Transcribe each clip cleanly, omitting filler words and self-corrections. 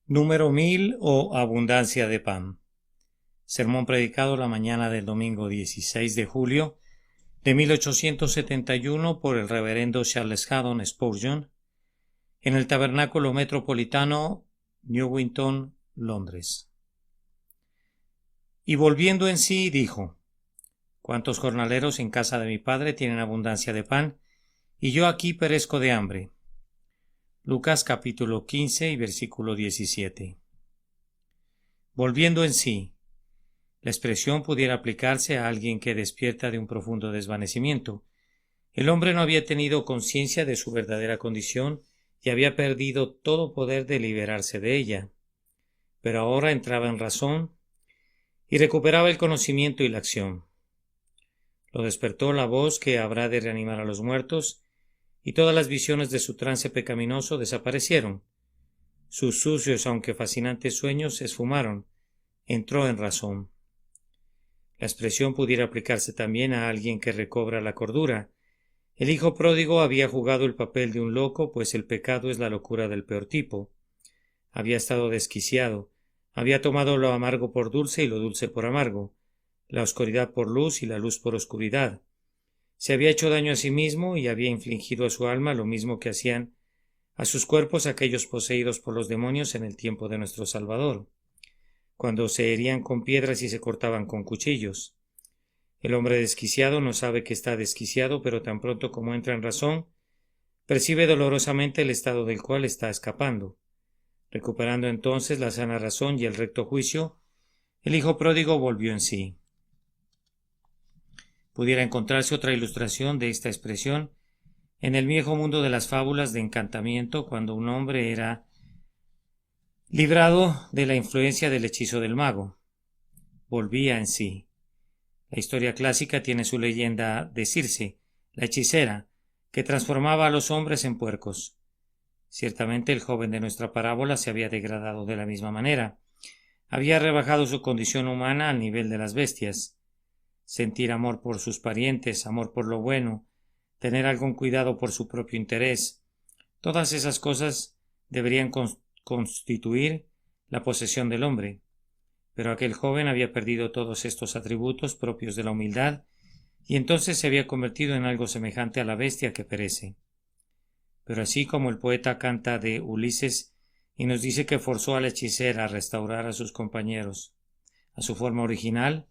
Número 1000 o abundancia de pan. Sermón predicado la mañana del domingo 16 de julio de 1871 por el reverendo Charles Haddon Spurgeon en el Tabernáculo Metropolitano, Newington, Londres. Y volviendo en sí, dijo: ¿Cuántos jornaleros en casa de mi padre tienen abundancia de pan, y yo aquí perezco de hambre? Lucas capítulo 15 y versículo 17. Volviendo en sí. La expresión pudiera aplicarse a alguien que despierta de un profundo desvanecimiento. El hombre no había tenido conciencia de su verdadera condición y había perdido todo poder de liberarse de ella. Pero ahora entraba en razón y recuperaba el conocimiento y la acción. Lo despertó la voz que habrá de reanimar a los muertos, y todas las visiones de su trance pecaminoso desaparecieron. Sus sucios aunque fascinantes sueños se esfumaron. Entró en razón. La expresión pudiera aplicarse también a alguien que recobra la cordura. El hijo pródigo había jugado el papel de un loco, pues el pecado es la locura del peor tipo. Había estado desquiciado, había tomado lo amargo por dulce y lo dulce por amargo, la oscuridad por luz y la luz por oscuridad. Se había hecho daño a sí mismo y había infligido a su alma lo mismo que hacían a sus cuerpos aquellos poseídos por los demonios en el tiempo de nuestro Salvador, cuando se herían con piedras y se cortaban con cuchillos. El hombre desquiciado no sabe que está desquiciado, pero tan pronto como entra en razón, percibe dolorosamente el estado del cual está escapando. Recuperando entonces la sana razón y el recto juicio, el hijo pródigo volvió en sí. Pudiera encontrarse otra ilustración de esta expresión en el viejo mundo de las fábulas de encantamiento, cuando un hombre era librado de la influencia del hechizo del mago. Volvía en sí. La historia clásica tiene su leyenda de Circe, la hechicera, que transformaba a los hombres en puercos. Ciertamente el joven de nuestra parábola se había degradado de la misma manera. Había rebajado su condición humana al nivel de las bestias. Sentir amor por sus parientes, amor por lo bueno, tener algún cuidado por su propio interés, todas esas cosas deberían constituir la posesión del hombre. Pero aquel joven había perdido todos estos atributos propios de la humildad, y entonces se había convertido en algo semejante a la bestia que perece. Pero así como el poeta canta de Ulises y nos dice que forzó a la hechicera a restaurar a sus compañeros a su forma original,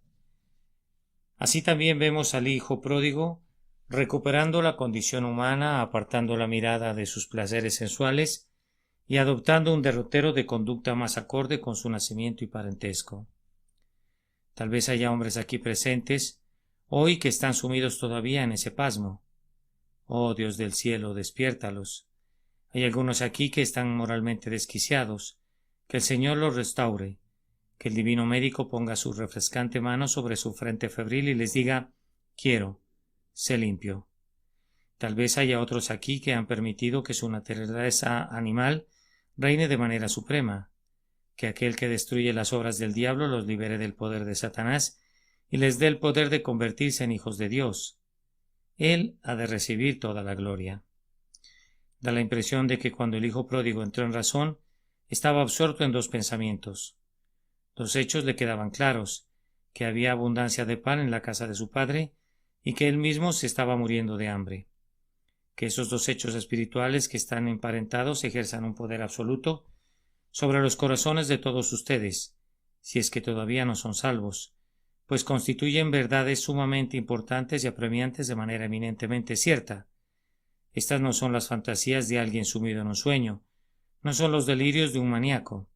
así también vemos al hijo pródigo recuperando la condición humana, apartando la mirada de sus placeres sensuales y adoptando un derrotero de conducta más acorde con su nacimiento y parentesco. Tal vez haya hombres aquí presentes hoy que están sumidos todavía en ese pasmo. Oh Dios del cielo, despiértalos. Hay algunos aquí que están moralmente desquiciados. Que el Señor los restaure. Que el divino médico ponga su refrescante mano sobre su frente febril y les diga: quiero, sé limpio. Tal vez haya otros aquí que han permitido que su naturaleza animal reine de manera suprema. Que aquel que destruye las obras del diablo los libere del poder de Satanás y les dé el poder de convertirse en hijos de Dios. Él ha de recibir toda la gloria. Da la impresión de que cuando el hijo pródigo entró en razón, estaba absorto en dos pensamientos. Dos hechos le quedaban claros: que había abundancia de pan en la casa de su padre y que él mismo se estaba muriendo de hambre. Que esos dos hechos espirituales que están emparentados ejerzan un poder absoluto sobre los corazones de todos ustedes, si es que todavía no son salvos, pues constituyen verdades sumamente importantes y apremiantes de manera eminentemente cierta. Estas no son las fantasías de alguien sumido en un sueño, no son los delirios de un maníaco,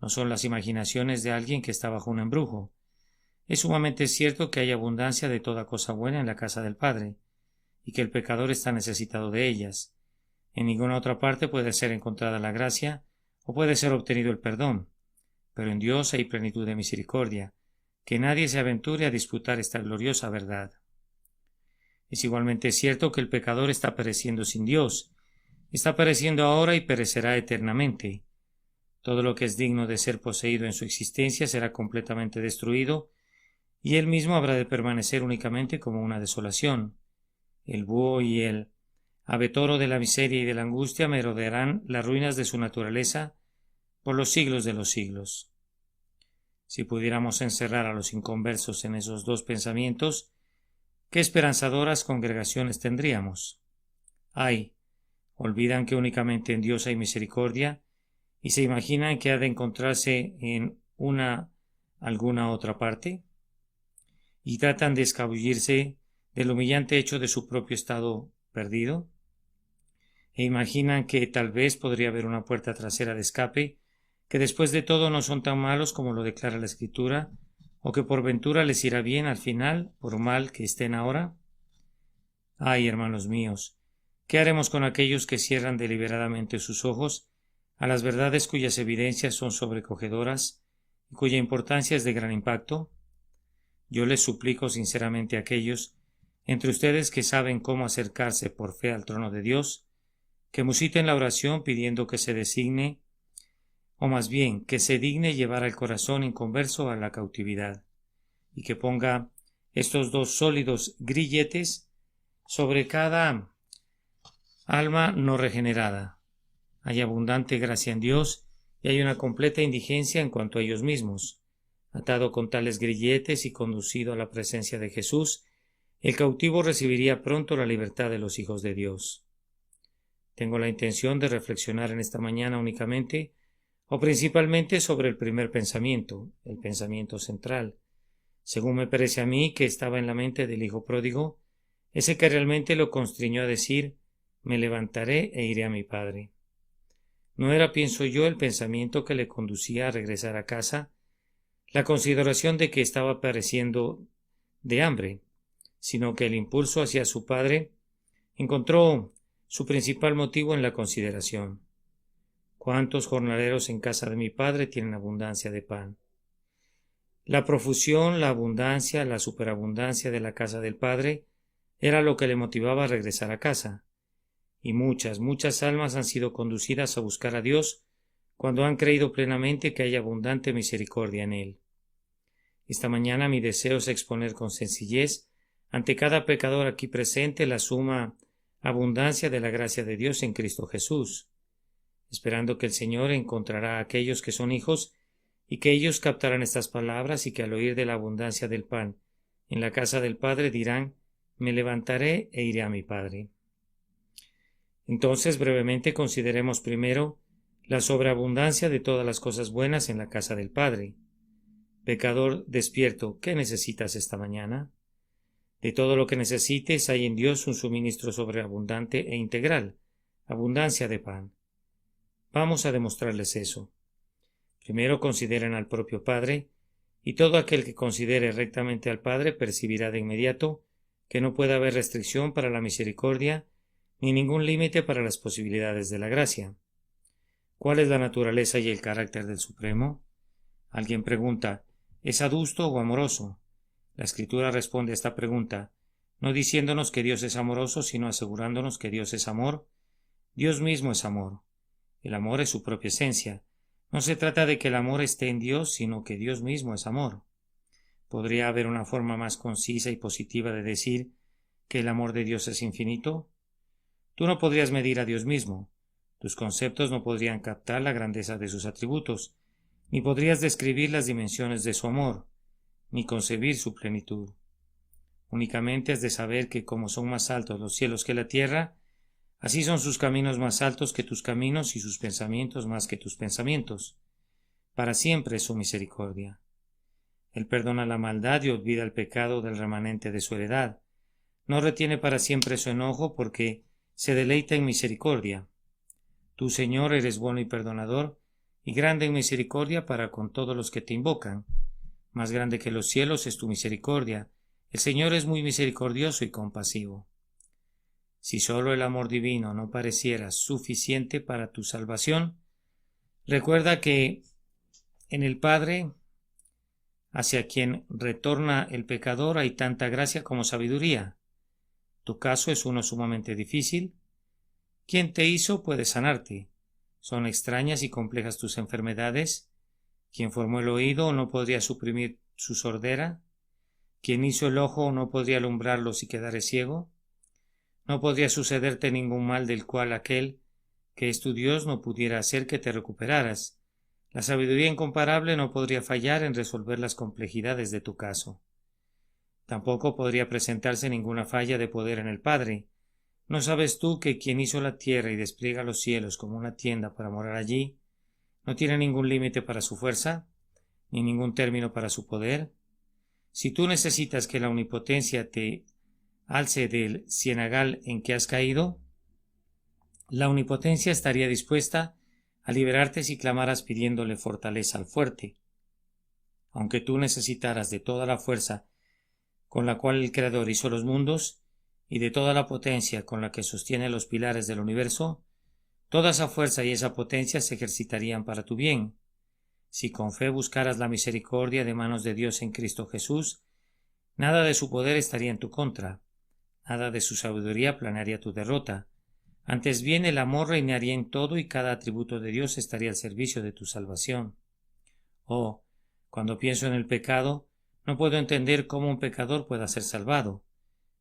no son las imaginaciones de alguien que está bajo un embrujo. Es sumamente cierto que hay abundancia de toda cosa buena en la casa del Padre, y que el pecador está necesitado de ellas. En ninguna otra parte puede ser encontrada la gracia, o puede ser obtenido el perdón, pero en Dios hay plenitud de misericordia. Que nadie se aventure a disputar esta gloriosa verdad. Es igualmente cierto que el pecador está pereciendo sin Dios, está pereciendo ahora y perecerá eternamente. Todo lo que es digno de ser poseído en su existencia será completamente destruido, y él mismo habrá de permanecer únicamente como una desolación. El búho y el abetoro de la miseria y de la angustia merodearán las ruinas de su naturaleza por los siglos de los siglos. Si pudiéramos encerrar a los inconversos en esos dos pensamientos, ¿qué esperanzadoras congregaciones tendríamos? Ay, olvidan que únicamente en Dios hay misericordia y se imaginan que ha de encontrarse en alguna otra parte, y tratan de escabullirse del humillante hecho de su propio estado perdido, e imaginan que tal vez podría haber una puerta trasera de escape, que después de todo no son tan malos como lo declara la Escritura, o que por ventura les irá bien al final, por mal que estén ahora. Ay, hermanos míos, ¿qué haremos con aquellos que cierran deliberadamente sus ojos a las verdades cuyas evidencias son sobrecogedoras y cuya importancia es de gran impacto? Yo les suplico sinceramente a aquellos entre ustedes que saben cómo acercarse por fe al trono de Dios, que musiten la oración pidiendo que se designe, o más bien que se digne llevar al corazón inconverso a la cautividad, y que ponga estos dos sólidos grilletes sobre cada alma no regenerada. Hay abundante gracia en Dios y hay una completa indigencia en cuanto a ellos mismos. Atado con tales grilletes y conducido a la presencia de Jesús, el cautivo recibiría pronto la libertad de los hijos de Dios. Tengo la intención de reflexionar en esta mañana únicamente o principalmente sobre el primer pensamiento, el pensamiento central, según me parece a mí que estaba en la mente del hijo pródigo, ese que realmente lo constriñó a decir: me levantaré e iré a mi padre. No era, pienso yo, el pensamiento que le conducía a regresar a casa, la consideración de que estaba padeciendo de hambre, sino que el impulso hacia su padre encontró su principal motivo en la consideración. ¿Cuántos jornaleros en casa de mi padre tienen abundancia de pan? La profusión, la abundancia, la superabundancia de la casa del padre era lo que le motivaba a regresar a casa, y muchas almas han sido conducidas a buscar a Dios cuando han creído plenamente que hay abundante misericordia en él. Esta mañana mi deseo es exponer con sencillez ante cada pecador aquí presente la suma abundancia de la gracia de Dios en Cristo Jesús, esperando que el Señor encontrará a aquellos que son hijos y que ellos captarán estas palabras y que al oír de la abundancia del pan en la casa del Padre dirán: me levantaré e iré a mi Padre. Entonces brevemente consideremos primero la sobreabundancia de todas las cosas buenas en la casa del Padre. Pecador despierto, ¿qué necesitas esta mañana? De todo lo que necesites hay en Dios un suministro sobreabundante e integral, abundancia de pan. Vamos a demostrarles eso. Primero consideren al propio Padre, y todo aquel que considere rectamente al Padre percibirá de inmediato que no puede haber restricción para la misericordia ni ningún límite para las posibilidades de la gracia. ¿Cuál es la naturaleza y el carácter del Supremo? Alguien pregunta: ¿es adusto o amoroso? La Escritura responde a esta pregunta, no diciéndonos que Dios es amoroso, sino asegurándonos que Dios es amor. Dios mismo es amor. El amor es su propia esencia. No se trata de que el amor esté en Dios, sino que Dios mismo es amor. ¿Podría haber una forma más concisa y positiva de decir que el amor de Dios es infinito? Tú no podrías medir a Dios mismo. Tus conceptos no podrían captar la grandeza de sus atributos, ni podrías describir las dimensiones de su amor, ni concebir su plenitud. Únicamente has de saber que como son más altos los cielos que la tierra, así son sus caminos más altos que tus caminos y sus pensamientos más que tus pensamientos. Para siempre es su misericordia. Él perdona la maldad y olvida el pecado del remanente de su heredad. No retiene para siempre su enojo porque se deleita en misericordia. Tú, Señor, eres bueno y perdonador, y grande en misericordia para con todos los que te invocan. Más grande que los cielos es tu misericordia. El Señor es muy misericordioso y compasivo. Si sólo el amor divino no pareciera suficiente para tu salvación, recuerda que en el Padre, hacia quien retorna el pecador, hay tanta gracia como sabiduría. Tu caso es uno sumamente difícil. ¿Quién te hizo puede sanarte? ¿Son extrañas y complejas tus enfermedades? ¿Quién formó el oído no podría suprimir su sordera? ¿Quién hizo el ojo no podría alumbrarlo si quedare ciego? No podría sucederte ningún mal del cual aquel que es tu Dios no pudiera hacer que te recuperaras, La sabiduría incomparable no podría fallar en resolver las complejidades de tu caso. Tampoco podría presentarse ninguna falla de poder en el Padre. ¿No sabes tú que quien hizo la tierra y despliega los cielos como una tienda para morar allí, no tiene ningún límite para su fuerza, ni ningún término para su poder? Si tú necesitas que la omnipotencia te alce del cienagal en que has caído, la omnipotencia estaría dispuesta a liberarte si clamaras pidiéndole fortaleza al fuerte. Aunque tú necesitaras de toda la fuerza con la cual el Creador hizo los mundos y de toda la potencia con la que sostiene los pilares del universo, toda esa fuerza y esa potencia se ejercitarían para tu bien. Si con fe buscaras la misericordia de manos de Dios en Cristo Jesús, nada de su poder estaría en tu contra, nada de su sabiduría planearía tu derrota. Antes bien, el amor reinaría en todo y cada atributo de Dios estaría al servicio de tu salvación. Oh, cuando pienso en el pecado, no puedo entender cómo un pecador pueda ser salvado,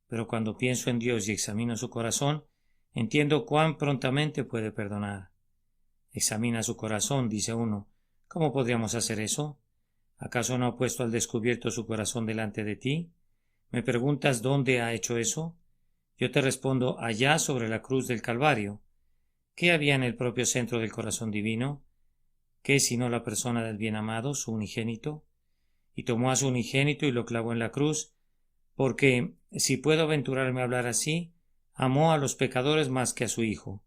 pero cuando pienso en Dios y examino su corazón, entiendo cuán prontamente puede perdonar. Examina su corazón, dice uno. ¿Cómo podríamos hacer eso? ¿Acaso no ha puesto al descubierto su corazón delante de ti? ¿Me preguntas dónde ha hecho eso? Yo te respondo, allá sobre la cruz del Calvario. ¿Qué había en el propio centro del corazón divino? ¿Qué sino la persona del bien amado, su unigénito? Y tomó a su unigénito y lo clavó en la cruz, porque, si puedo aventurarme a hablar así, amó a los pecadores más que a su Hijo.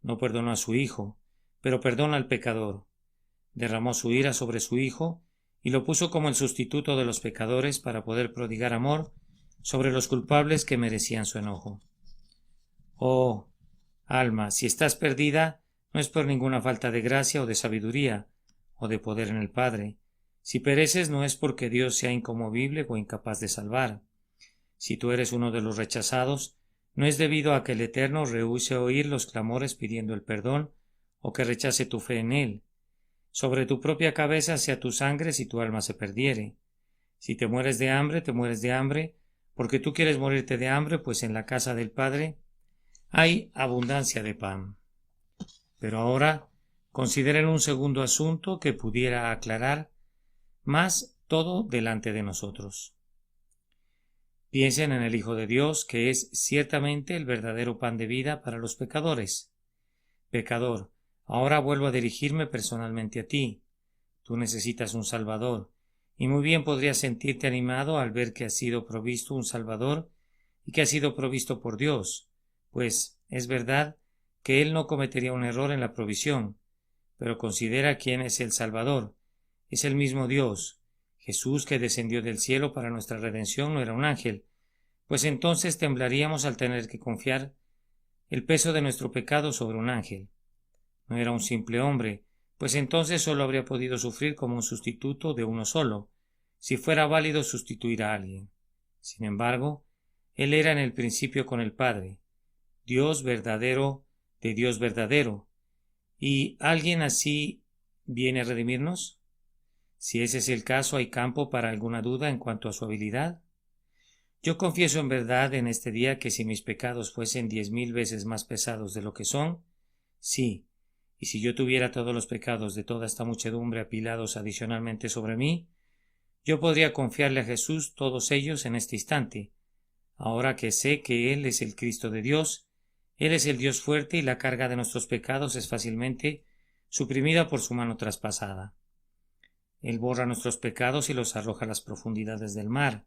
No perdonó a su Hijo, pero perdona al pecador. Derramó su ira sobre su Hijo y lo puso como el sustituto de los pecadores para poder prodigar amor sobre los culpables que merecían su enojo. Oh, alma, si estás perdida, no es por ninguna falta de gracia o de sabiduría o de poder en el Padre. Si pereces no es porque Dios sea inconmovible o incapaz de salvar. Si tú eres uno de los rechazados, no es debido a que el Eterno rehúse oír los clamores pidiendo el perdón o que rechace tu fe en Él. Sobre tu propia cabeza sea tu sangre si tu alma se perdiere. Si te mueres de hambre, te mueres de hambre, porque tú quieres morirte de hambre, pues en la casa del Padre hay abundancia de pan. Pero ahora consideren un segundo asunto que pudiera aclarar más todo delante de nosotros. Piensen en el Hijo de Dios, que es ciertamente el verdadero pan de vida para los pecadores. Pecador, ahora vuelvo a dirigirme personalmente a ti. Tú necesitas un Salvador, y muy bien podrías sentirte animado al ver que ha sido provisto un Salvador y que ha sido provisto por Dios, pues es verdad que Él no cometería un error en la provisión, pero considera quién es el Salvador. Es el mismo Dios. Jesús, que descendió del cielo para nuestra redención, no era un ángel, pues entonces temblaríamos al tener que confiar el peso de nuestro pecado sobre un ángel. No era un simple hombre, pues entonces solo habría podido sufrir como un sustituto de uno solo, si fuera válido sustituir a alguien. Sin embargo, Él era en el principio con el Padre, Dios verdadero de Dios verdadero. ¿Y alguien así viene a redimirnos? Si ese es el caso, ¿hay campo para alguna duda en cuanto a su habilidad? Yo confieso en verdad en este día que si mis pecados fuesen 10,000 veces más pesados de lo que son, sí, y si yo tuviera todos los pecados de toda esta muchedumbre apilados adicionalmente sobre mí, yo podría confiarle a Jesús todos ellos en este instante, ahora que sé que Él es el Cristo de Dios, Él es el Dios fuerte y la carga de nuestros pecados es fácilmente suprimida por su mano traspasada. Él borra nuestros pecados y los arroja a las profundidades del mar.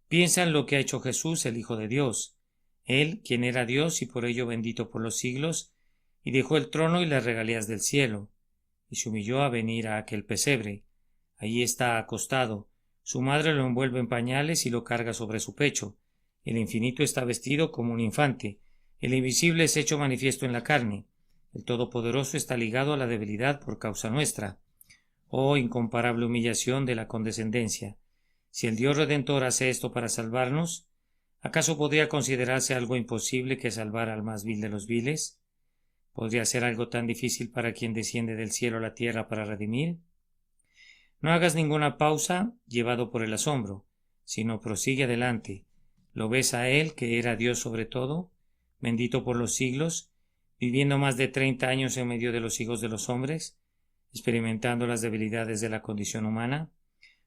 Piensa en lo que ha hecho Jesús, el Hijo de Dios. Él, quien era Dios y por ello bendito por los siglos, y dejó el trono y las regalías del cielo, y se humilló a venir a aquel pesebre. Allí está acostado. Su madre lo envuelve en pañales y lo carga sobre su pecho. El infinito está vestido como un infante. El invisible es hecho manifiesto en la carne. El Todopoderoso está ligado a la debilidad por causa nuestra. Oh incomparable humillación de la condescendencia. Si el Dios Redentor hace esto para salvarnos, ¿acaso podría considerarse algo imposible que salvar al más vil de los viles? ¿Podría ser algo tan difícil para quien desciende del cielo a la tierra para redimir? No hagas ninguna pausa llevado por el asombro, sino prosigue adelante. ¿Lo ves a Él, que era Dios sobre todo, bendito por los siglos, viviendo más de 30 años en medio de los hijos de los hombres? experimentando las debilidades de la condición humana,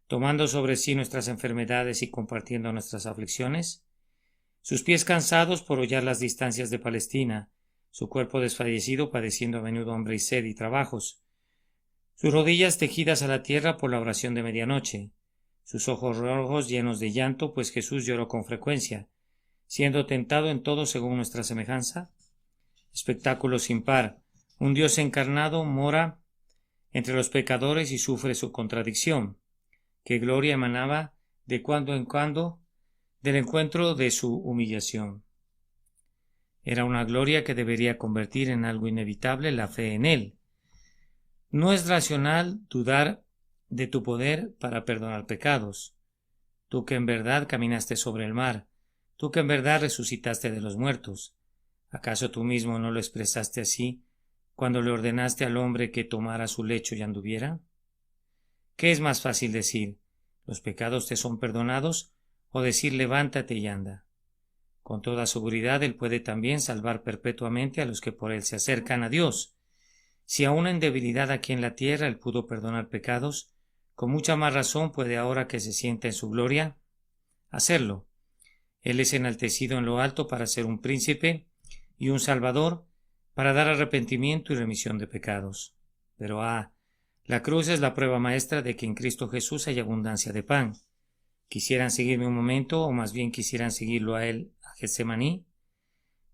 tomando sobre sí nuestras enfermedades y compartiendo nuestras aflicciones, sus pies cansados por hollar las distancias de Palestina, su cuerpo desfallecido padeciendo a menudo hambre y sed y trabajos, sus rodillas tejidas a la tierra por la oración de medianoche, sus ojos rojos llenos de llanto, pues Jesús lloró con frecuencia, siendo tentado en todo según nuestra semejanza. Espectáculo sin par, un Dios encarnado mora entre los pecadores y sufre su contradicción. Qué gloria emanaba de cuando en cuando del encuentro de su humillación. Era una gloria que debería convertir en algo inevitable la fe en Él. No es racional dudar de tu poder para perdonar pecados. Tú que en verdad caminaste sobre el mar, tú que en verdad resucitaste de los muertos, ¿acaso tú mismo no lo expresaste así cuando le ordenaste al hombre que tomara su lecho y anduviera? ¿Qué es más fácil decir, los pecados te son perdonados, o decir levántate y anda? Con toda seguridad Él puede también salvar perpetuamente a los que por Él se acercan a Dios. Si aún en debilidad aquí en la tierra Él pudo perdonar pecados, con mucha más razón puede ahora que se sienta en su gloria hacerlo. Él es enaltecido en lo alto para ser un príncipe y un salvador, para dar arrepentimiento y remisión de pecados. Pero la cruz es la prueba maestra de que en Cristo Jesús hay abundancia de pan. ¿Quisieran seguirme un momento, o más bien quisieran seguirlo a Él a Getsemaní?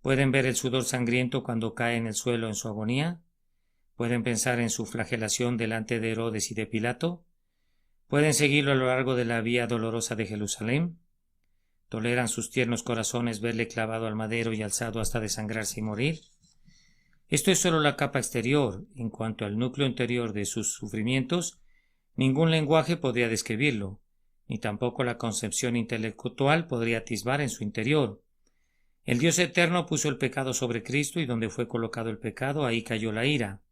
¿Pueden ver el sudor sangriento cuando cae en el suelo en su agonía? ¿Pueden pensar en su flagelación delante de Herodes y de Pilato? ¿Pueden seguirlo a lo largo de la vía dolorosa de Jerusalén? ¿Toleran sus tiernos corazones verle clavado al madero y alzado hasta desangrarse y morir? Esto es solo la capa exterior. En cuanto al núcleo interior de sus sufrimientos, ningún lenguaje podría describirlo, ni tampoco la concepción intelectual podría atisbar en su interior. El Dios eterno puso el pecado sobre Cristo, y donde fue colocado el pecado, ahí cayó la ira.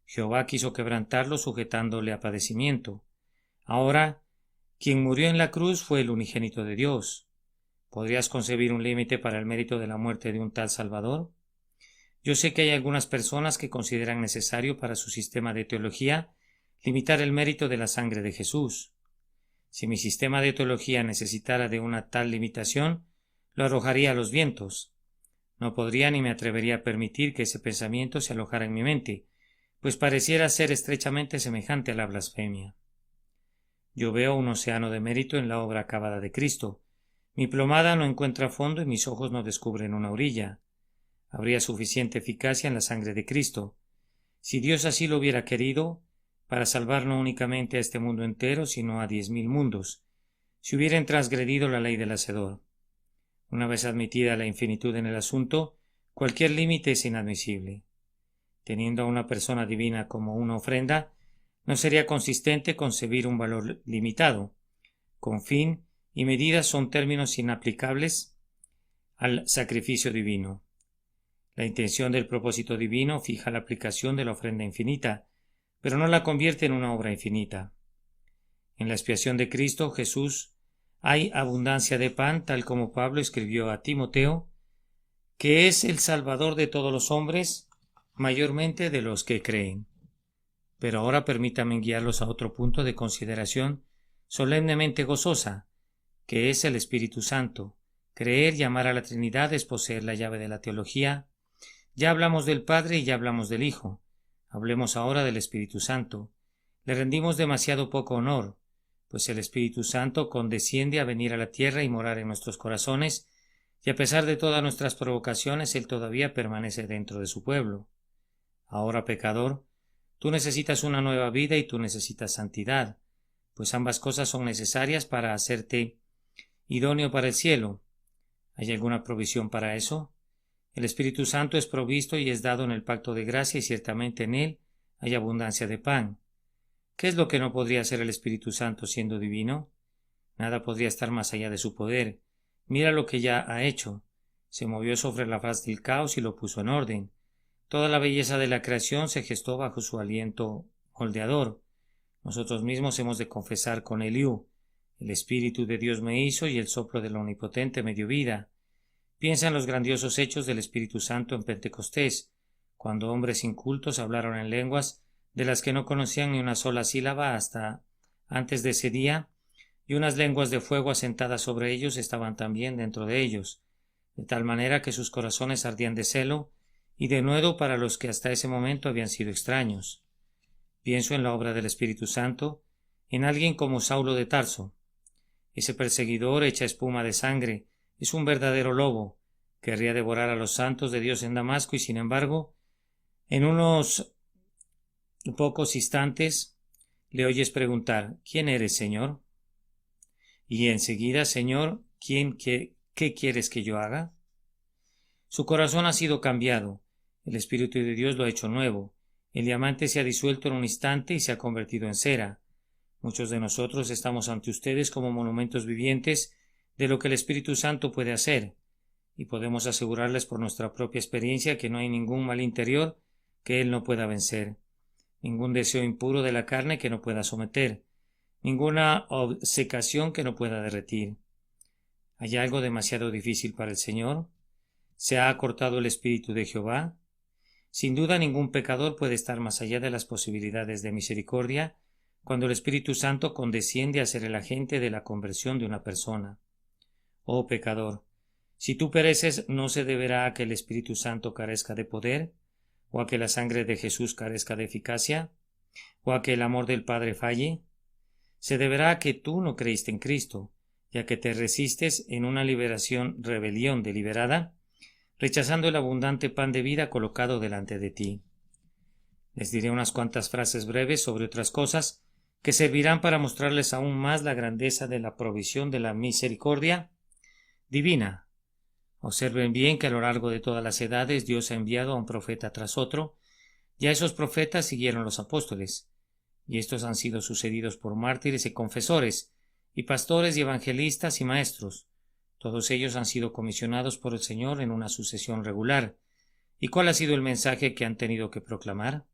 Jehová quiso quebrantarlo sujetándole a padecimiento. Ahora, quien murió en la cruz fue el unigénito de Dios. ¿Podrías concebir un límite para el mérito de la muerte de un tal Salvador? Yo sé que hay algunas personas que consideran necesario para su sistema de teología limitar el mérito de la sangre de Jesús. Si mi sistema de teología necesitara de una tal limitación, lo arrojaría a los vientos. No podría ni me atrevería a permitir que ese pensamiento se alojara en mi mente, pues pareciera ser estrechamente semejante a la blasfemia. Yo veo un océano de mérito en la obra acabada de Cristo. Mi plomada no encuentra fondo y mis ojos no descubren una orilla. Habría suficiente eficacia en la sangre de Cristo, si Dios así lo hubiera querido, para salvar no únicamente a este mundo entero, sino a 10.000 mundos, si hubieran transgredido la ley del Hacedor. Una vez admitida la infinitud en el asunto, cualquier límite es inadmisible. Teniendo a una persona divina como una ofrenda, no sería consistente concebir un valor limitado. Con fin y medidas son términos inaplicables al sacrificio divino. La intención del propósito divino fija la aplicación de la ofrenda infinita, pero no la convierte en una obra infinita. En la expiación de Cristo Jesús hay abundancia de pan, tal como Pablo escribió a Timoteo, que es el Salvador de todos los hombres, mayormente de los que creen. Pero ahora permítame guiarlos a otro punto de consideración solemnemente gozosa, que es el Espíritu Santo. Creer y amar a la Trinidad es poseer la llave de la teología. Ya hablamos del Padre y ya hablamos del Hijo. Hablemos ahora del Espíritu Santo. Le rendimos demasiado poco honor, pues el Espíritu Santo condesciende a venir a la tierra y morar en nuestros corazones, y a pesar de todas nuestras provocaciones, Él todavía permanece dentro de su pueblo. Ahora, pecador, tú necesitas una nueva vida y tú necesitas santidad, pues ambas cosas son necesarias para hacerte idóneo para el cielo. ¿Hay alguna provisión para eso? El Espíritu Santo es provisto y es dado en el pacto de gracia, y ciertamente en él hay abundancia de pan. ¿Qué es lo que no podría hacer el Espíritu Santo siendo divino? Nada podría estar más allá de su poder. Mira lo que ya ha hecho. Se movió sobre la faz del caos y lo puso en orden. Toda la belleza de la creación se gestó bajo su aliento moldeador. Nosotros mismos hemos de confesar con Eliú: el Espíritu de Dios me hizo y el soplo del Omnipotente me dio vida. Piensa en los grandiosos hechos del Espíritu Santo en Pentecostés, cuando hombres incultos hablaron en lenguas de las que no conocían ni una sola sílaba hasta antes de ese día, y unas lenguas de fuego asentadas sobre ellos estaban también dentro de ellos, de tal manera que sus corazones ardían de celo y de nuevo para los que hasta ese momento habían sido extraños. Pienso en la obra del Espíritu Santo, en alguien como Saulo de Tarso. Ese perseguidor hecha espuma de sangre es un verdadero lobo. Querría devorar a los santos de Dios en Damasco y sin embargo, en unos pocos instantes le oyes preguntar: ¿Quién eres, Señor? Y enseguida: Señor, ¿qué quieres que yo haga? Su corazón ha sido cambiado. El Espíritu de Dios lo ha hecho nuevo. El diamante se ha disuelto en un instante y se ha convertido en cera. Muchos de nosotros estamos ante ustedes como monumentos vivientes de lo que el Espíritu Santo puede hacer, y podemos asegurarles por nuestra propia experiencia que no hay ningún mal interior que Él no pueda vencer, ningún deseo impuro de la carne que no pueda someter, ninguna obcecación que no pueda derretir. ¿Hay algo demasiado difícil para el Señor? ¿Se ha acortado el Espíritu de Jehová? Sin duda ningún pecador puede estar más allá de las posibilidades de misericordia cuando el Espíritu Santo condesciende a ser el agente de la conversión de una persona. Oh pecador, si tú pereces, ¿no se deberá a que el Espíritu Santo carezca de poder, o a que la sangre de Jesús carezca de eficacia, o a que el amor del Padre falle? Se deberá a que tú no creíste en Cristo, y a que te resistes en una rebelión deliberada, rechazando el abundante pan de vida colocado delante de ti. Les diré unas cuantas frases breves sobre otras cosas que servirán para mostrarles aún más la grandeza de la provisión de la misericordia divina. Observen bien que a lo largo de todas las edades Dios ha enviado a un profeta tras otro, y a esos profetas siguieron los apóstoles, y estos han sido sucedidos por mártires y confesores, y pastores y evangelistas y maestros. Todos ellos han sido comisionados por el Señor en una sucesión regular. ¿Y cuál ha sido el mensaje que han tenido que proclamar?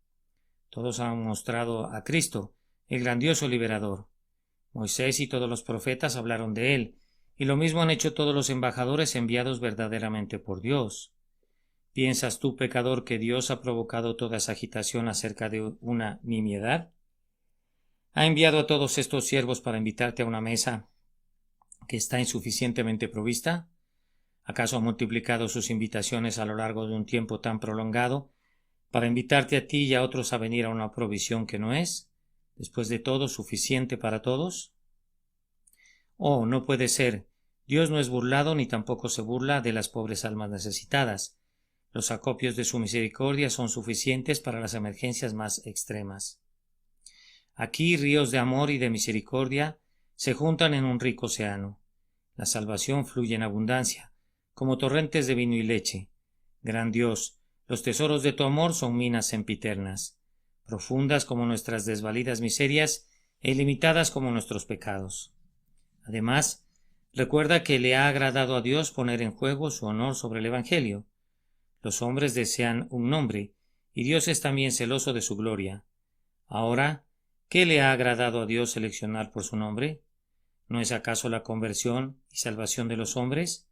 Todos han mostrado a Cristo, el grandioso liberador. Moisés y todos los profetas hablaron de él, y lo mismo han hecho todos los embajadores enviados verdaderamente por Dios. ¿Piensas tú, pecador, que Dios ha provocado toda esa agitación acerca de una nimiedad? ¿Ha enviado a todos estos siervos para invitarte a una mesa que está insuficientemente provista? ¿Acaso ha multiplicado sus invitaciones a lo largo de un tiempo tan prolongado para invitarte a ti y a otros a venir a una provisión que no es, después de todo, suficiente para todos? Oh, no puede ser. Dios no es burlado ni tampoco se burla de las pobres almas necesitadas. Los acopios de su misericordia son suficientes para las emergencias más extremas. Aquí ríos de amor y de misericordia se juntan en un rico océano. La salvación fluye en abundancia, como torrentes de vino y leche. Gran Dios, los tesoros de tu amor son minas sempiternas, profundas como nuestras desvalidas miserias e ilimitadas como nuestros pecados. Además, recuerda que le ha agradado a Dios poner en juego su honor sobre el Evangelio. Los hombres desean un nombre, y Dios es también celoso de su gloria. Ahora, ¿qué le ha agradado a Dios seleccionar por su nombre? ¿No es acaso la conversión y salvación de los hombres?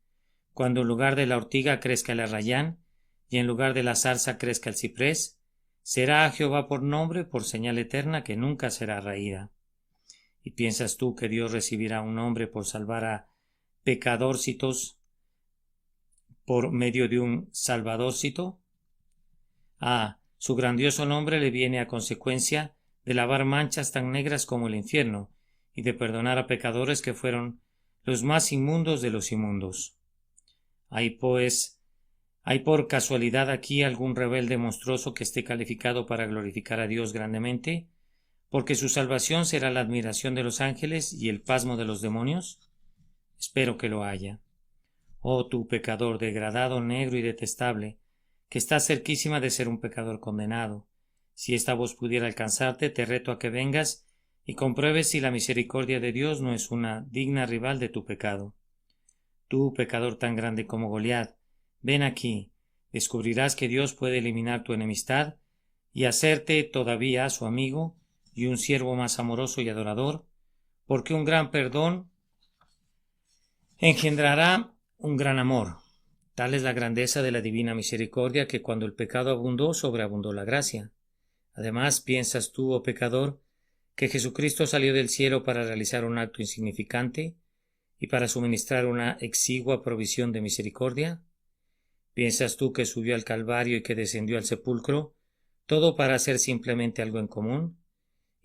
Cuando en lugar de la ortiga crezca el arrayán, y en lugar de la zarza crezca el ciprés, será a Jehová por nombre, por señal eterna que nunca será raída. ¿Y piensas tú que Dios recibirá un nombre por salvar a pecadorcitos por medio de un salvadorcito? Ah, su grandioso nombre le viene a consecuencia de lavar manchas tan negras como el infierno y de perdonar a pecadores que fueron los más inmundos de los inmundos. ¿Hay por casualidad aquí algún rebelde monstruoso que esté calificado para glorificar a Dios grandemente, porque su salvación será la admiración de los ángeles y el pasmo de los demonios? Espero que lo haya. Oh tú pecador degradado, negro y detestable, que estás cerquísima de ser un pecador condenado. Si esta voz pudiera alcanzarte, te reto a que vengas y compruebes si la misericordia de Dios no es una digna rival de tu pecado. Tú, pecador tan grande como Goliat, ven aquí, descubrirás que Dios puede eliminar tu enemistad y hacerte todavía su amigo y un siervo más amoroso y adorador, porque un gran perdón engendrará un gran amor. Tal es la grandeza de la divina misericordia que cuando el pecado abundó, sobreabundó la gracia. Además, ¿piensas tú, oh pecador, que Jesucristo salió del cielo para realizar un acto insignificante y para suministrar una exigua provisión de misericordia? ¿Piensas tú que subió al Calvario y que descendió al sepulcro, todo para hacer simplemente algo en común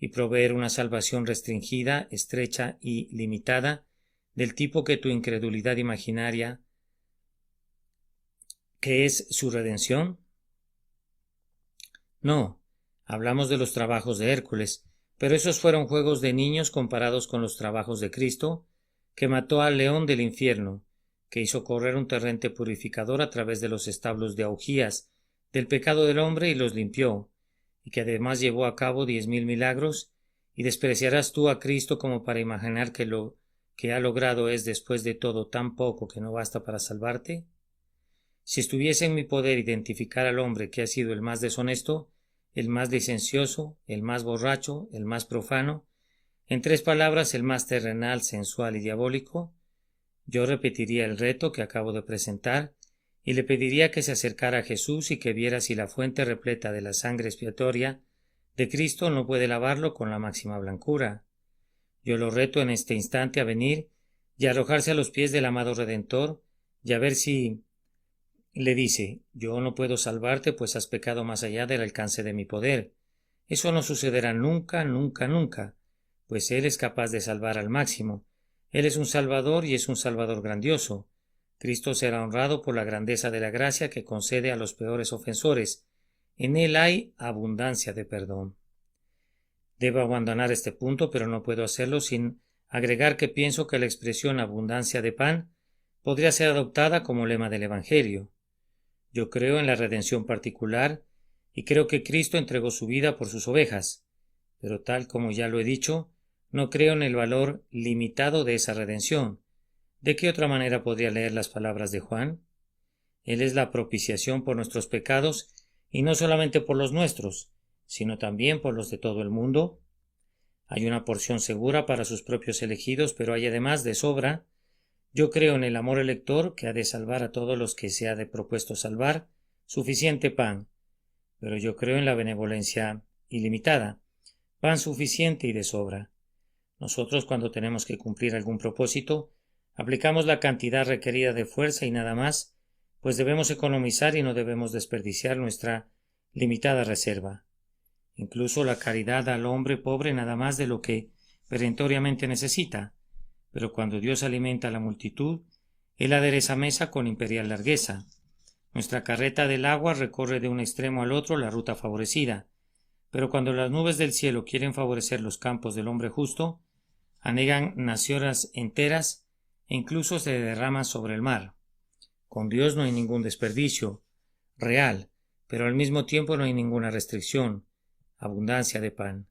y proveer una salvación restringida, estrecha y limitada, del tipo que tu incredulidad imaginaria que es su redención? No, hablamos de los trabajos de Hércules, pero esos fueron juegos de niños comparados con los trabajos de Cristo, que mató al león del infierno, que hizo correr un torrente purificador a través de los establos de augías del pecado del hombre y los limpió, y que además llevó a cabo 10.000 milagros. ¿Y despreciarás tú a Cristo como para imaginar que lo que ha logrado es después de todo tan poco que no basta para salvarte? Si estuviese en mi poder identificar al hombre que ha sido el más deshonesto, el más licencioso, el más borracho, el más profano, en 3 palabras, el más terrenal, sensual y diabólico, yo repetiría el reto que acabo de presentar y le pediría que se acercara a Jesús y que viera si la fuente repleta de la sangre expiatoria de Cristo no puede lavarlo con la máxima blancura. Yo lo reto en este instante a venir y a arrojarse a los pies del amado Redentor y a ver si le dice: yo no puedo salvarte, pues has pecado más allá del alcance de mi poder. Eso no sucederá nunca, nunca, nunca, pues Él es capaz de salvar al máximo. Él es un Salvador y es un Salvador grandioso. Cristo será honrado por la grandeza de la gracia que concede a los peores ofensores. En Él hay abundancia de perdón. Debo abandonar este punto, pero no puedo hacerlo sin agregar que pienso que la expresión abundancia de pan podría ser adoptada como lema del Evangelio. Yo creo en la redención particular y creo que Cristo entregó su vida por sus ovejas, pero tal como ya lo he dicho, no creo en el valor limitado de esa redención. ¿De qué otra manera podría leer las palabras de Juan? Él es la propiciación por nuestros pecados, y no solamente por los nuestros, sino también por los de todo el mundo. Hay una porción segura para sus propios elegidos, pero hay además de sobra. Yo creo en el amor elector que ha de salvar a todos los que se ha de propuesto salvar, suficiente pan, pero yo creo en la benevolencia ilimitada, pan suficiente y de sobra. Nosotros, cuando tenemos que cumplir algún propósito, aplicamos la cantidad requerida de fuerza y nada más, pues debemos economizar y no debemos desperdiciar nuestra limitada reserva. Incluso la caridad da al hombre pobre nada más de lo que perentoriamente necesita, pero cuando Dios alimenta a la multitud, Él adereza mesa con imperial largueza. Nuestra carreta del agua recorre de un extremo al otro la ruta favorecida, pero cuando las nubes del cielo quieren favorecer los campos del hombre justo, anegan naciones enteras e incluso se derraman sobre el mar. Con Dios no hay ningún desperdicio real, pero al mismo tiempo no hay ninguna restricción, abundancia de pan.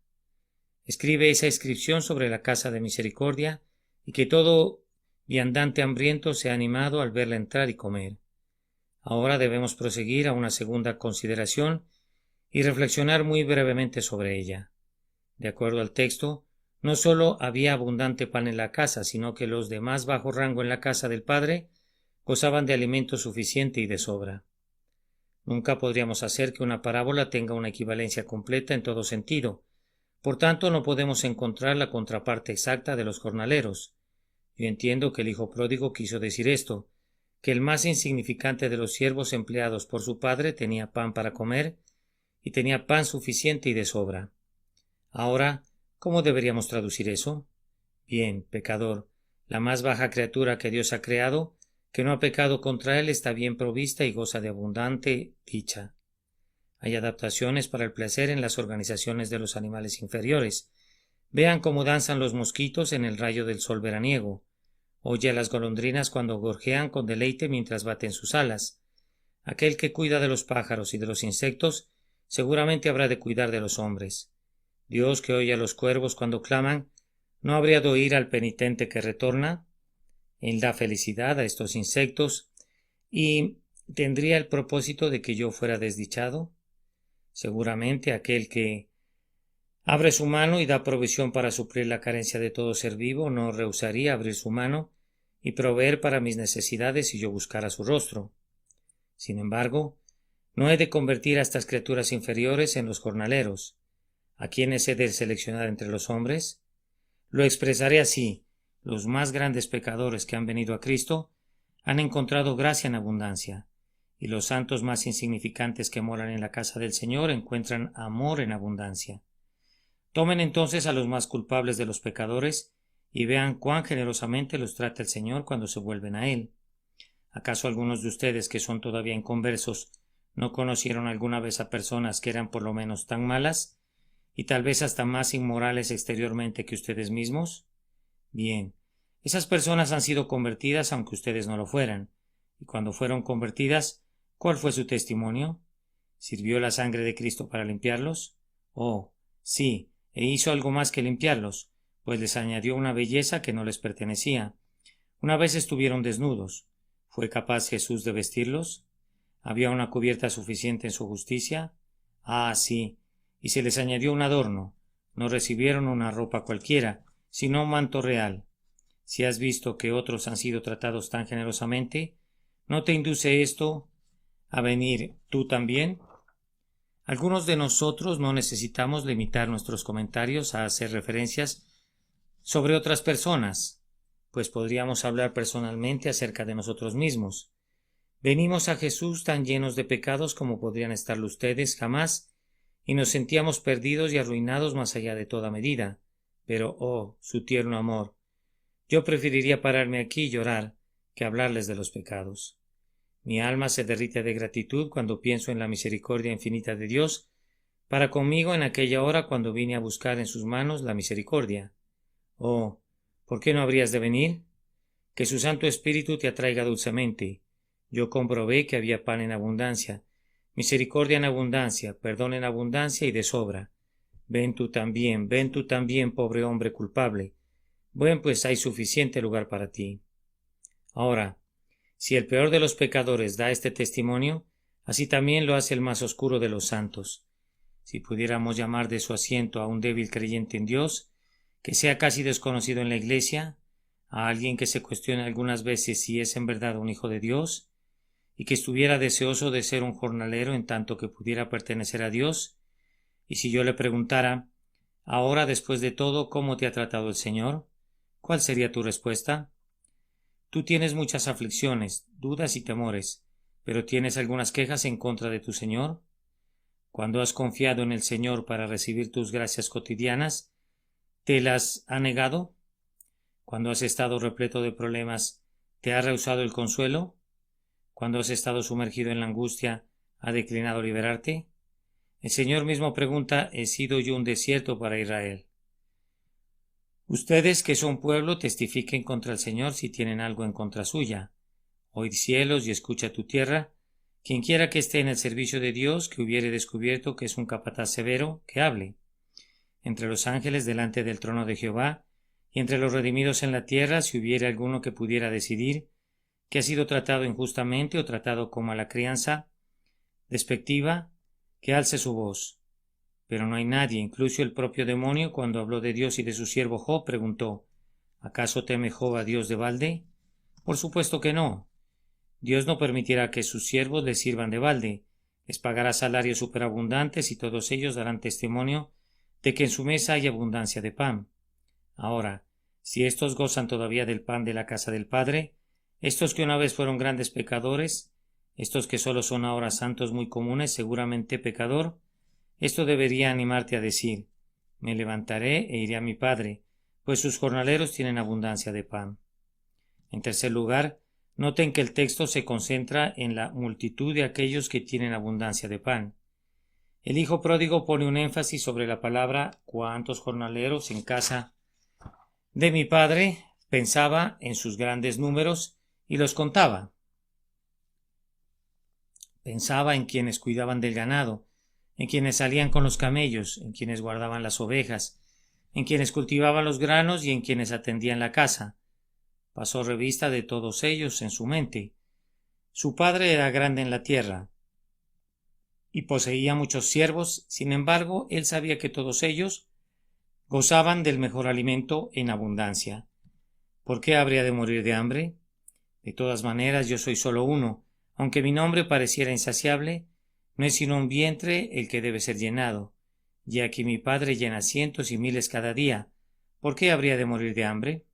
Escribe esa inscripción sobre la casa de misericordia y que todo viandante hambriento sea animado al verla entrar y comer. Ahora debemos proseguir a una segunda consideración y reflexionar muy brevemente sobre ella. De acuerdo al texto, no sólo había abundante pan en la casa, sino que los de más bajo rango en la casa del Padre gozaban de alimento suficiente y de sobra. Nunca podríamos hacer que una parábola tenga una equivalencia completa en todo sentido. Por tanto, no podemos encontrar la contraparte exacta de los jornaleros. Yo entiendo que el hijo pródigo quiso decir esto, que el más insignificante de los siervos empleados por su padre tenía pan para comer y tenía pan suficiente y de sobra. Ahora, ¿cómo deberíamos traducir eso? Bien, pecador, la más baja criatura que Dios ha creado, que no ha pecado contra él, está bien provista y goza de abundante dicha. Hay adaptaciones para el placer en las organizaciones de los animales inferiores. Vean cómo danzan los mosquitos en el rayo del sol veraniego. Oye a las golondrinas cuando gorjean con deleite mientras baten sus alas. Aquel que cuida de los pájaros y de los insectos seguramente habrá de cuidar de los hombres. Dios, que oye a los cuervos cuando claman, ¿no habría de oír al penitente que retorna? Él da felicidad a estos insectos y ¿tendría el propósito de que yo fuera desdichado? Seguramente aquel que abre su mano y da provisión para suplir la carencia de todo ser vivo no rehusaría abrir su mano y proveer para mis necesidades si yo buscara su rostro. Sin embargo, No he de convertir a estas criaturas inferiores en los jornaleros. ¿A quiénes he de seleccionar entre los hombres? Lo expresaré así: los más grandes pecadores que han venido a Cristo han encontrado gracia en abundancia, y los santos más insignificantes que moran en la casa del Señor encuentran amor en abundancia. Tomen entonces a los más culpables de los pecadores y vean cuán generosamente los trata el Señor cuando se vuelven a Él. ¿Acaso algunos de ustedes que son todavía inconversos no conocieron alguna vez a personas que eran por lo menos tan malas y tal vez hasta más inmorales exteriormente que ustedes mismos? Bien, esas personas han sido convertidas aunque ustedes no lo fueran. Y cuando fueron convertidas, ¿cuál fue su testimonio? ¿Sirvió la sangre de Cristo para limpiarlos? Oh, sí, e hizo algo más que limpiarlos, pues les añadió una belleza que no les pertenecía. Una vez estuvieron desnudos. ¿Fue capaz Jesús de vestirlos? ¿Había una cubierta suficiente en su justicia? Ah, sí, y se les añadió un adorno. No recibieron una ropa cualquiera, sino un manto real. Si has visto que otros han sido tratados tan generosamente, ¿no te induce esto a venir tú también? Algunos de nosotros no necesitamos limitar nuestros comentarios a hacer referencias sobre otras personas, pues podríamos hablar personalmente acerca de nosotros mismos. Venimos a Jesús tan llenos de pecados como podrían estarlo ustedes jamás, y nos sentíamos perdidos y arruinados más allá de toda medida. Pero, oh, su tierno amor, yo preferiría pararme aquí y llorar que hablarles de los pecados. Mi alma se derrite de gratitud cuando pienso en la misericordia infinita de Dios para conmigo en aquella hora cuando vine a buscar en sus manos la misericordia. Oh, ¿por qué no habrías de venir? Que su Santo Espíritu te atraiga dulcemente. Yo comprobé que había pan en abundancia, misericordia en abundancia, perdón en abundancia y de sobra. Ven tú también, pobre hombre culpable. Bueno, pues hay suficiente lugar para ti. Ahora, si el peor de los pecadores da este testimonio, así también lo hace el más oscuro de los santos. Si pudiéramos llamar de su asiento a un débil creyente en Dios, que sea casi desconocido en la Iglesia, a alguien que se cuestione algunas veces si es en verdad un hijo de Dios, y que estuviera deseoso de ser un jornalero en tanto que pudiera pertenecer a Dios, y si yo le preguntara, ahora después de todo, ¿cómo te ha tratado el Señor?, ¿cuál sería tu respuesta? Tú tienes muchas aflicciones, dudas y temores, pero ¿tienes algunas quejas en contra de tu Señor? Cuando has confiado en el Señor para recibir tus gracias cotidianas, ¿te las ha negado? Cuando has estado repleto de problemas, ¿te ha rehusado el consuelo? Cuando has estado sumergido en la angustia, ¿ha declinado liberarte? El Señor mismo pregunta: ¿he sido yo un desierto para Israel? Ustedes, que son pueblo, testifiquen contra el Señor si tienen algo en contra suya. Oíd cielos y escucha tu tierra. Quienquiera que esté en el servicio de Dios, que hubiere descubierto que es un capataz severo, que hable. Entre los ángeles delante del trono de Jehová, y entre los redimidos en la tierra, si hubiere alguno que pudiera decidir que ha sido tratado injustamente o tratado como a la crianza despectiva, que alce su voz. Pero no hay nadie, incluso el propio demonio, cuando habló de Dios y de su siervo Job, preguntó: ¿acaso teme Job a Dios de balde? Por supuesto que no. Dios no permitirá que sus siervos le sirvan de balde. Les pagará salarios superabundantes y todos ellos darán testimonio de que en su mesa hay abundancia de pan. Ahora, si estos gozan todavía del pan de la casa del Padre, estos que una vez fueron grandes pecadores, estos que solo son ahora santos muy comunes, seguramente pecador, esto debería animarte a decir: me levantaré e iré a mi Padre, pues sus jornaleros tienen abundancia de pan. En tercer lugar, noten que el texto se concentra en la multitud de aquellos que tienen abundancia de pan. El hijo pródigo pone un énfasis sobre la palabra cuántos jornaleros en casa de mi padre. Pensaba en sus grandes números y los contaba. Pensaba en quienes cuidaban del ganado, en quienes salían con los camellos, en quienes guardaban las ovejas, en quienes cultivaban los granos y en quienes atendían la casa. Pasó revista de todos ellos en su mente. Su padre era grande en la tierra y poseía muchos siervos. Sin embargo, él sabía que todos ellos gozaban del mejor alimento en abundancia. ¿Por qué habría de morir de hambre? De todas maneras, yo soy solo uno. Aunque mi nombre pareciera insaciable, No es sino un vientre el que debe ser llenado. Y aquí mi Padre llena cientos y miles cada día. ¿Por qué habría de morir de hambre?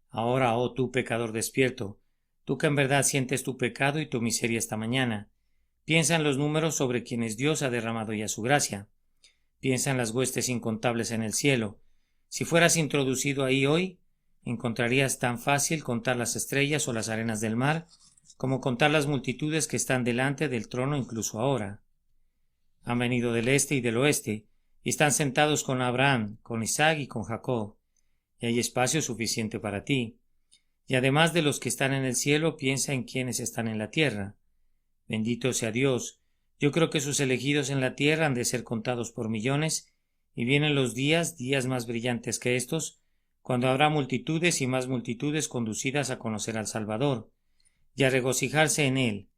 Ahora, oh tú pecador despierto, tú que en verdad sientes tu pecado y tu miseria esta mañana, piensa en los números sobre quienes Dios ha derramado ya su gracia. Piensa en las huestes incontables en el cielo. Si fueras introducido ahí hoy, encontrarías tan fácil contar las estrellas o las arenas del mar, como contar las multitudes que están delante del trono incluso ahora. Han venido del este y del oeste, y están sentados con Abraham, con Isaac y con Jacob, y hay espacio suficiente para ti. Y además de los que están en el cielo, piensa en quienes están en la tierra. Bendito sea Dios. Yo creo que sus elegidos en la tierra han de ser contados por millones, y vienen los días más brillantes que estos, cuando habrá multitudes y más multitudes conducidas a conocer al Salvador, y a regocijarse en él.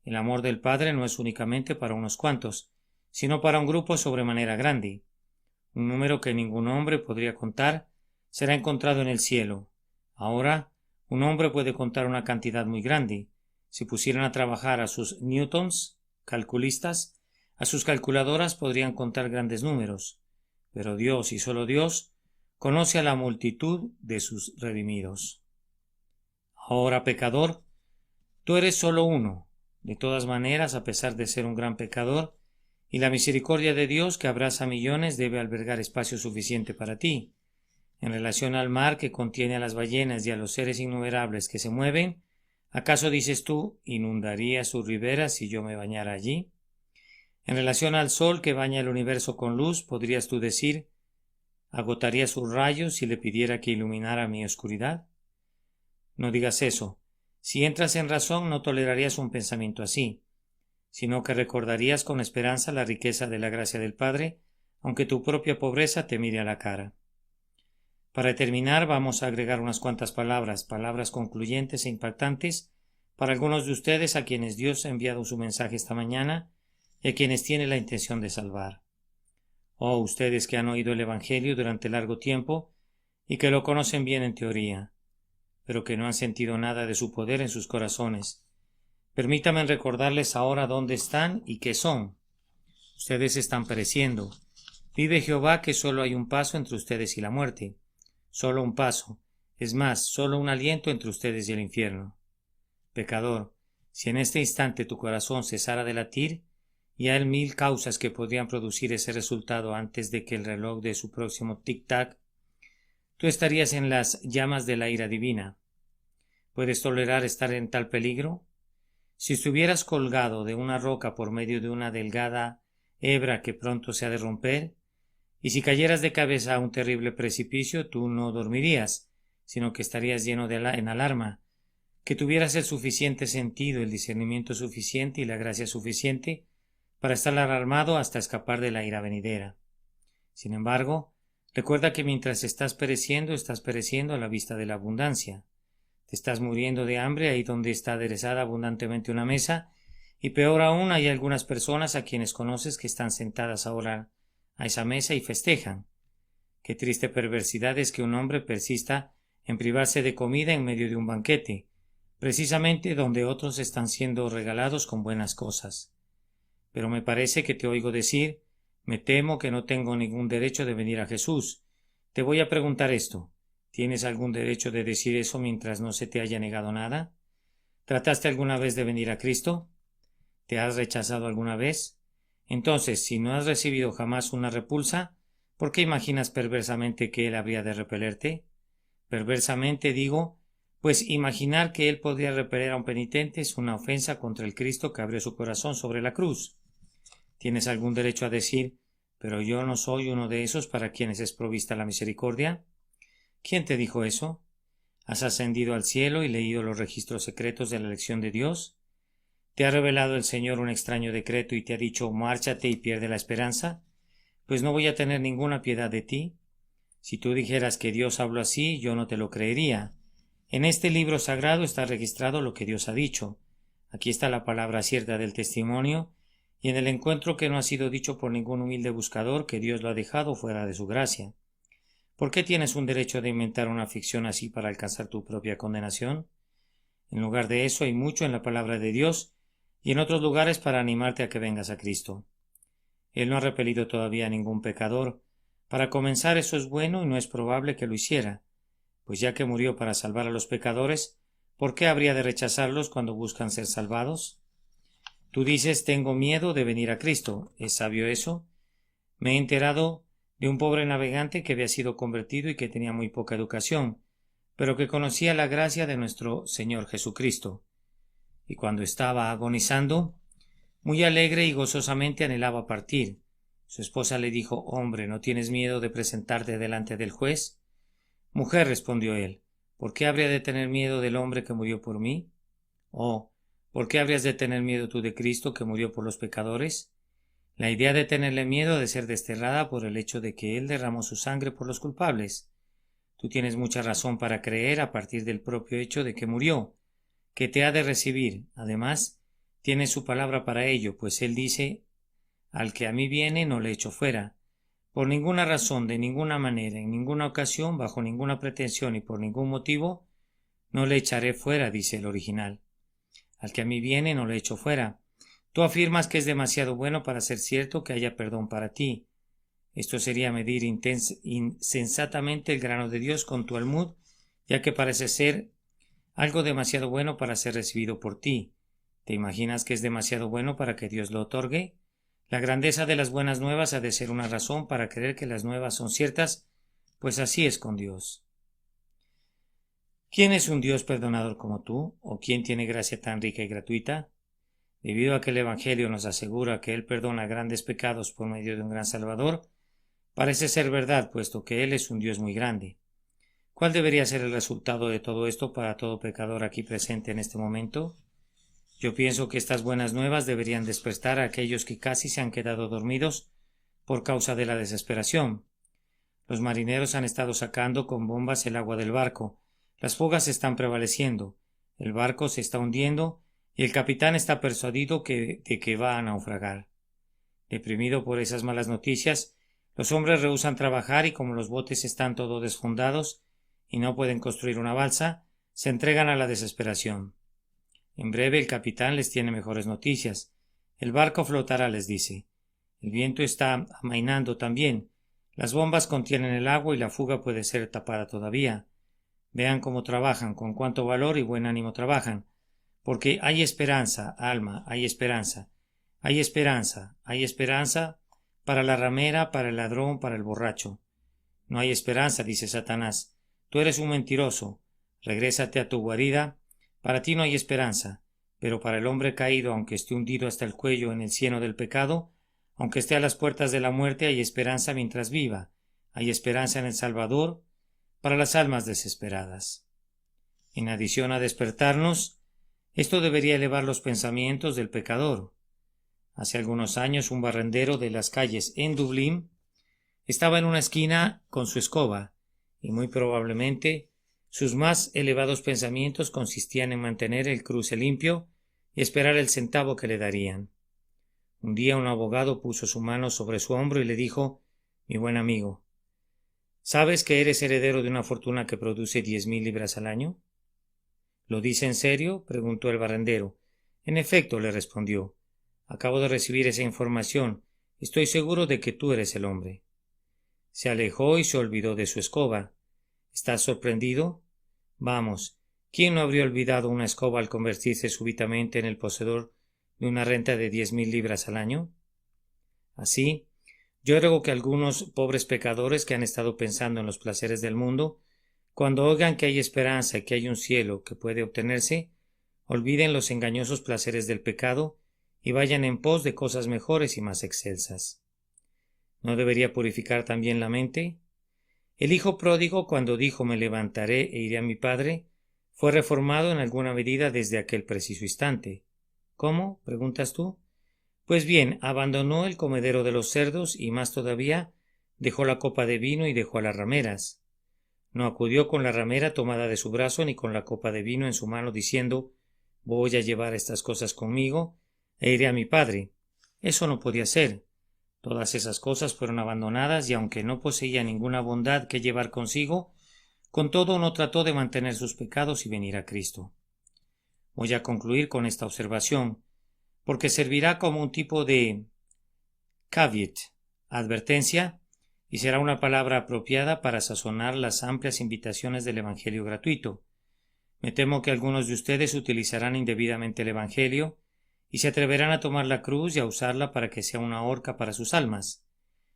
El amor del Padre no es únicamente para unos cuantos, sino para un grupo sobremanera grande. Un número que ningún hombre podría contar será encontrado en el cielo. Ahora, un hombre puede contar una cantidad muy grande. Si pusieran a trabajar a sus newtons, calculistas, a sus calculadoras podrían contar grandes números. Pero Dios, y solo Dios, conoce a la multitud de sus redimidos. Ahora, pecador, tú eres solo uno. De todas maneras, a pesar de ser un gran pecador, y la misericordia de Dios que abraza a millones debe albergar espacio suficiente para ti. En relación al mar que contiene a las ballenas y a los seres innumerables que se mueven, ¿acaso dices tú, inundaría sus riberas si yo me bañara allí? En relación al sol que baña el universo con luz, ¿podrías tú decir, agotaría sus rayos si le pidiera que iluminara mi oscuridad? No digas eso. Si entras en razón, no tolerarías un pensamiento así, sino que recordarías con esperanza la riqueza de la gracia del Padre, aunque tu propia pobreza te mire a la cara. Para terminar, vamos a agregar unas cuantas palabras concluyentes e impactantes para algunos de ustedes a quienes Dios ha enviado su mensaje esta mañana y a quienes tiene la intención de salvar. Oh, ustedes que han oído el Evangelio durante largo tiempo y que lo conocen bien en teoría, pero que no han sentido nada de su poder en sus corazones. Permítanme recordarles ahora dónde están y qué son. Ustedes están pereciendo. Vive Jehová que solo hay un paso entre ustedes y la muerte. Solo un paso. Es más, solo un aliento entre ustedes y el infierno. Pecador, si en este instante tu corazón cesara de latir, y hay 1000 causas que podrían producir ese resultado antes de que el reloj de su próximo tic-tac, tú estarías en las llamas de la ira divina. ¿Puedes tolerar estar en tal peligro? Si estuvieras colgado de una roca por medio de una delgada hebra que pronto se ha de romper, y si cayeras de cabeza a un terrible precipicio, tú no dormirías, sino que estarías lleno en alarma, que tuvieras el suficiente sentido, el discernimiento suficiente y la gracia suficiente para estar alarmado hasta escapar de la ira venidera. Sin embargo, recuerda que mientras estás pereciendo a la vista de la abundancia. Te estás muriendo de hambre ahí donde está aderezada abundantemente una mesa, y peor aún, hay algunas personas a quienes conoces que están sentadas ahora a esa mesa y festejan. Qué triste perversidad es que un hombre persista en privarse de comida en medio de un banquete, precisamente donde otros están siendo regalados con buenas cosas. Pero me parece que te oigo decir, me temo que no tengo ningún derecho de venir a Jesús. Te voy a preguntar esto. ¿Tienes algún derecho de decir eso mientras no se te haya negado nada? ¿Trataste alguna vez de venir a Cristo? ¿Te has rechazado alguna vez? Entonces, si no has recibido jamás una repulsa, ¿por qué imaginas perversamente que Él habría de repelerte? Perversamente digo, pues imaginar que Él podría repeler a un penitente es una ofensa contra el Cristo que abrió su corazón sobre la cruz. ¿Tienes algún derecho a decir, pero yo no soy uno de esos para quienes es provista la misericordia? ¿Quién te dijo eso? ¿Has ascendido al cielo y leído los registros secretos de la elección de Dios? ¿Te ha revelado el Señor un extraño decreto y te ha dicho márchate y pierde la esperanza? Pues no voy a tener ninguna piedad de ti. Si tú dijeras que Dios habló así, yo no te lo creería. En este libro sagrado está registrado lo que Dios ha dicho. Aquí está la palabra cierta del testimonio, y en el encuentro que no ha sido dicho por ningún humilde buscador que Dios lo ha dejado fuera de su gracia. ¿Por qué tienes un derecho de inventar una ficción así para alcanzar tu propia condenación? En lugar de eso hay mucho en la palabra de Dios, y en otros lugares para animarte a que vengas a Cristo. Él no ha repelido todavía a ningún pecador. Para comenzar, eso es bueno y no es probable que lo hiciera, pues ya que murió para salvar a los pecadores, ¿por qué habría de rechazarlos cuando buscan ser salvados? Tú dices, tengo miedo de venir a Cristo. ¿Es sabio eso? Me he enterado de un pobre navegante que había sido convertido y que tenía muy poca educación, pero que conocía la gracia de nuestro Señor Jesucristo. Y cuando estaba agonizando, muy alegre y gozosamente anhelaba partir. Su esposa le dijo, hombre, ¿no tienes miedo de presentarte delante del juez? Mujer, respondió él, ¿por qué habría de tener miedo del hombre que murió por mí? Oh, ¿por qué habrías de tener miedo tú de Cristo que murió por los pecadores? La idea de tenerle miedo ha de ser desterrada por el hecho de que Él derramó su sangre por los culpables. Tú tienes mucha razón para creer a partir del propio hecho de que murió, que te ha de recibir. Además, tiene su palabra para ello, pues Él dice, al que a mí viene no le echo fuera. Por ninguna razón, de ninguna manera, en ninguna ocasión, bajo ninguna pretensión y por ningún motivo, no le echaré fuera, dice el original. Al que a mí viene no le echo fuera. Tú afirmas que es demasiado bueno para ser cierto que haya perdón para ti. Esto sería medir insensatamente el grano de Dios con tu almud, ya que parece ser algo demasiado bueno para ser recibido por ti. ¿Te imaginas que es demasiado bueno para que Dios lo otorgue? La grandeza de las buenas nuevas ha de ser una razón para creer que las nuevas son ciertas, pues así es con Dios. ¿Quién es un Dios perdonador como tú? ¿O quién tiene gracia tan rica y gratuita? Debido a que el Evangelio nos asegura que Él perdona grandes pecados por medio de un gran Salvador, parece ser verdad, puesto que Él es un Dios muy grande. ¿Cuál debería ser el resultado de todo esto para todo pecador aquí presente en este momento? Yo pienso que estas buenas nuevas deberían despertar a aquellos que casi se han quedado dormidos por causa de la desesperación. Los marineros han estado sacando con bombas el agua del barco, las fugas están prevaleciendo, el barco se está hundiendo y el capitán está persuadido de que va a naufragar. Deprimido por esas malas noticias, los hombres rehúsan trabajar y como los botes están todos desfondados y no pueden construir una balsa, se entregan a la desesperación. En breve el capitán les tiene mejores noticias. El barco flotará, les dice. El viento está amainando también. Las bombas contienen el agua y la fuga puede ser tapada todavía. Vean cómo trabajan, con cuánto valor y buen ánimo trabajan. Porque hay esperanza, alma, hay esperanza. Hay esperanza, hay esperanza para la ramera, para el ladrón, para el borracho. No hay esperanza, dice Satanás. Tú eres un mentiroso. Regrésate a tu guarida. Para ti no hay esperanza, pero para el hombre caído, aunque esté hundido hasta el cuello en el cieno del pecado, aunque esté a las puertas de la muerte, hay esperanza mientras viva. Hay esperanza en el Salvador para las almas desesperadas. En adición a despertarnos, esto debería elevar los pensamientos del pecador. Hace algunos años un barrendero de las calles en Dublín estaba en una esquina con su escoba, y muy probablemente sus más elevados pensamientos consistían en mantener el cruce limpio y esperar el centavo que le darían. Un día un abogado puso su mano sobre su hombro y le dijo: mi buen amigo, ¿sabes que eres heredero de una fortuna que produce 10,000 libras al año? ¿Lo dice en serio?, preguntó el barrendero. En efecto, le respondió. Acabo de recibir esa información. Estoy seguro de que tú eres el hombre. Se alejó y se olvidó de su escoba. ¿Estás sorprendido? Vamos, ¿quién no habría olvidado una escoba al convertirse súbitamente en el poseedor de una renta de 10,000 libras al año? Así, yo ruego que algunos pobres pecadores que han estado pensando en los placeres del mundo, cuando oigan que hay esperanza y que hay un cielo que puede obtenerse, olviden los engañosos placeres del pecado y vayan en pos de cosas mejores y más excelsas. ¿No debería purificar también la mente? El hijo pródigo, cuando dijo me levantaré e iré a mi padre, fue reformado en alguna medida desde aquel preciso instante. ¿Cómo?, preguntas tú. Pues bien, abandonó el comedero de los cerdos y más todavía dejó la copa de vino y dejó a las rameras. No acudió con la ramera tomada de su brazo ni con la copa de vino en su mano diciendo voy a llevar estas cosas conmigo e iré a mi padre. Eso no podía ser. Todas esas cosas fueron abandonadas y aunque no poseía ninguna bondad que llevar consigo, con todo no trató de mantener sus pecados y venir a Cristo. Voy a concluir con esta observación. porque servirá como un tipo de caveat, advertencia, y será una palabra apropiada para sazonar las amplias invitaciones del Evangelio gratuito. Me temo que algunos de ustedes utilizarán indebidamente el Evangelio y se atreverán a tomar la cruz y a usarla para que sea una horca para sus almas.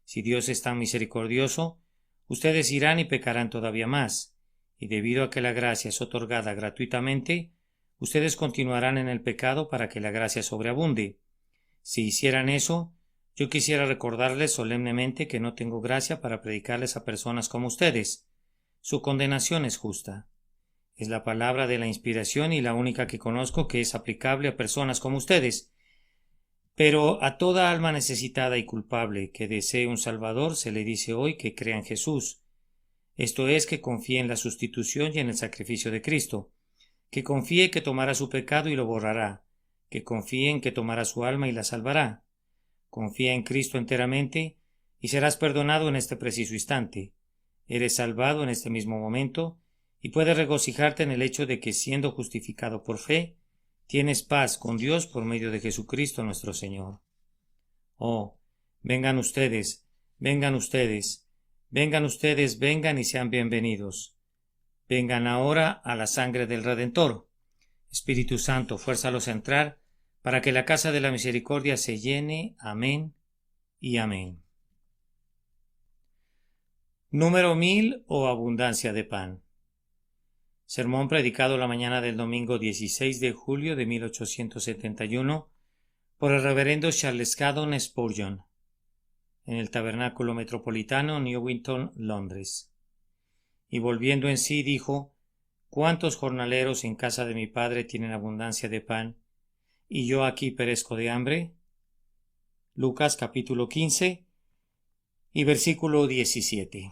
Si Dios es tan misericordioso, ustedes irán y pecarán todavía más, y debido a que la gracia es otorgada gratuitamente, ustedes continuarán en el pecado para que la gracia sobreabunde. Si hicieran eso, yo quisiera recordarles solemnemente que no tengo gracia para predicarles a personas como ustedes. Su condenación es justa. Es la palabra de la inspiración y la única que conozco que es aplicable a personas como ustedes. Pero a toda alma necesitada y culpable que desee un Salvador se le dice hoy que crea en Jesús. Esto es, que confíe en la sustitución y en el sacrificio de Cristo, que confíe que tomará su pecado y lo borrará, que confíe en que tomará su alma y la salvará. Confía en Cristo enteramente y serás perdonado en este preciso instante. Eres salvado en este mismo momento y puedes regocijarte en el hecho de que, siendo justificado por fe, tienes paz con Dios por medio de Jesucristo nuestro Señor. Oh, vengan ustedes, vengan ustedes, vengan ustedes, vengan y sean bienvenidos. Vengan ahora a la sangre del Redentor. Espíritu Santo, fuérzalos a entrar para que la casa de la misericordia se llene. Amén y amén. Número 1000 o abundancia de pan. Sermón predicado la mañana del domingo 16 de julio de 1871 por el reverendo Charles Haddon Spurgeon en el Tabernáculo Metropolitano, Newington, Londres. Y volviendo en sí dijo: ¿Cuántos jornaleros en casa de mi padre tienen abundancia de pan, y yo aquí perezco de hambre? Lucas capítulo 15 y versículo 17.